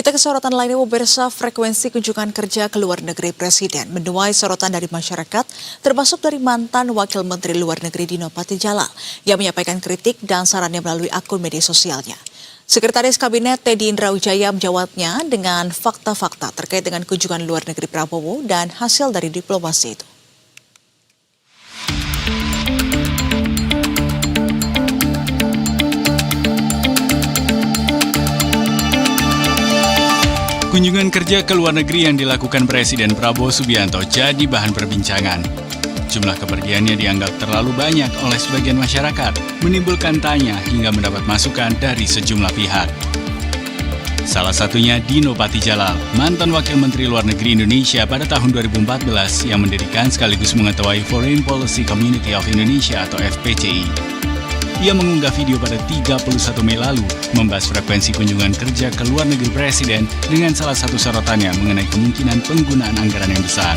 Kita ke sorotan lainnya, pemirsa. Frekuensi kunjungan kerja ke luar negeri Presiden menuai sorotan dari masyarakat, termasuk dari mantan Wakil Menteri Luar Negeri Dino Patijalal yang menyampaikan kritik dan sarannya melalui akun media sosialnya. Sekretaris Kabinet Teddy Indra Wijaya menjawabnya dengan fakta-fakta terkait dengan kunjungan luar negeri Prabowo dan hasil dari diplomasi itu. Kunjungan kerja ke luar negeri yang dilakukan Presiden Prabowo Subianto jadi bahan perbincangan. Jumlah kepergiannya dianggap terlalu banyak oleh sebagian masyarakat, menimbulkan tanya hingga mendapat masukan dari sejumlah pihak. Salah satunya Dino Patijalal, mantan Wakil Menteri Luar Negeri Indonesia pada tahun 2014 yang mendirikan sekaligus mengetuai Foreign Policy Community of Indonesia atau FPCI. Ia mengunggah video pada 31 Mei lalu membahas frekuensi kunjungan kerja ke luar negeri Presiden dengan salah satu sorotannya mengenai kemungkinan penggunaan anggaran yang besar.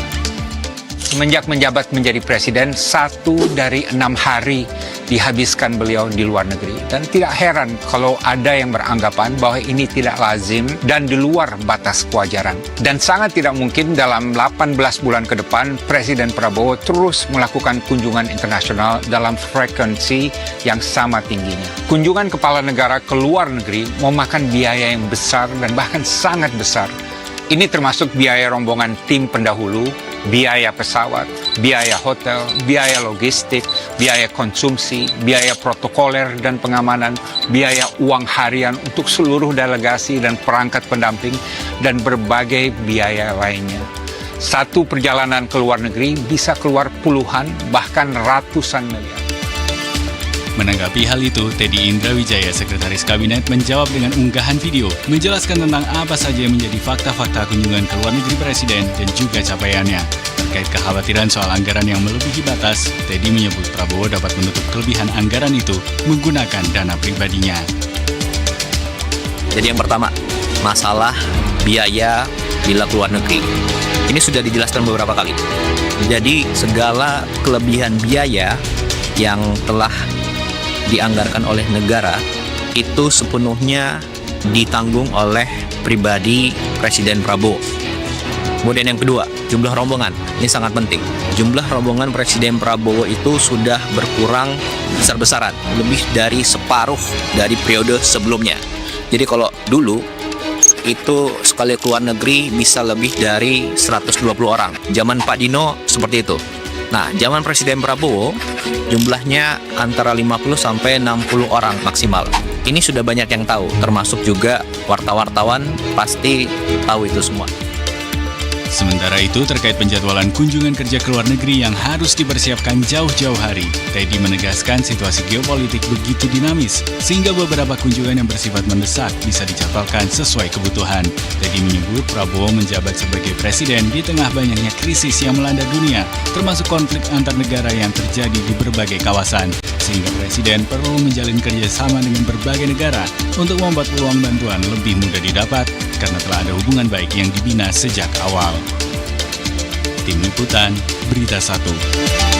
Semenjak menjabat menjadi presiden, 1 dari 6 hari dihabiskan beliau di luar negeri. Dan tidak heran kalau ada yang beranggapan bahwa ini tidak lazim dan di luar batas kewajaran. Dan sangat tidak mungkin dalam 18 bulan ke depan, Presiden Prabowo terus melakukan kunjungan internasional dalam frekuensi yang sama tingginya. Kunjungan kepala negara ke luar negeri memakan biaya yang besar dan bahkan sangat besar. Ini termasuk biaya rombongan tim pendahulu, biaya pesawat, biaya hotel, biaya logistik, biaya konsumsi, biaya protokoler dan pengamanan, biaya uang harian untuk seluruh delegasi dan perangkat pendamping, dan berbagai biaya lainnya. Satu perjalanan ke luar negeri bisa keluar puluhan, bahkan ratusan miliar. Menanggapi hal itu, Teddy Indra Wijaya, Sekretaris Kabinet, menjawab dengan unggahan video menjelaskan tentang apa saja yang menjadi fakta-fakta kunjungan ke luar negeri Presiden dan juga capaiannya. Terkait kekhawatiran soal anggaran yang melebihi batas, Teddy menyebut Prabowo dapat menutup kelebihan anggaran itu menggunakan dana pribadinya. Jadi yang pertama, masalah biaya bila ke luar negeri. Ini sudah dijelaskan beberapa kali. Jadi segala kelebihan biaya yang telah dianggarkan oleh negara itu sepenuhnya ditanggung oleh pribadi Presiden Prabowo. Kemudian yang kedua, jumlah rombongan. Ini sangat penting. Jumlah rombongan Presiden Prabowo itu sudah berkurang besar-besaran, lebih dari separuh dari periode sebelumnya. Jadi kalau dulu itu sekali keluar negeri bisa lebih dari 120 orang. Zaman Pak Dino seperti itu. Nah, zaman Presiden Prabowo, jumlahnya antara 50 sampai 60 orang maksimal. Ini sudah banyak yang tahu, termasuk juga wartawan pasti tahu itu semua. Sementara itu, terkait penjadwalan kunjungan kerja ke luar negeri yang harus dipersiapkan jauh-jauh hari, Teddy menegaskan situasi geopolitik begitu dinamis, sehingga beberapa kunjungan yang bersifat mendesak bisa dijadwalkan sesuai kebutuhan. Teddy menyebut Prabowo menjabat sebagai presiden di tengah banyaknya krisis yang melanda dunia, termasuk konflik antar negara yang terjadi di berbagai kawasan, sehingga presiden perlu menjalin kerjasama dengan berbagai negara untuk membuat peluang bantuan lebih mudah didapat karena telah ada hubungan baik yang dibina sejak awal. Tim Liputan, Berita 1.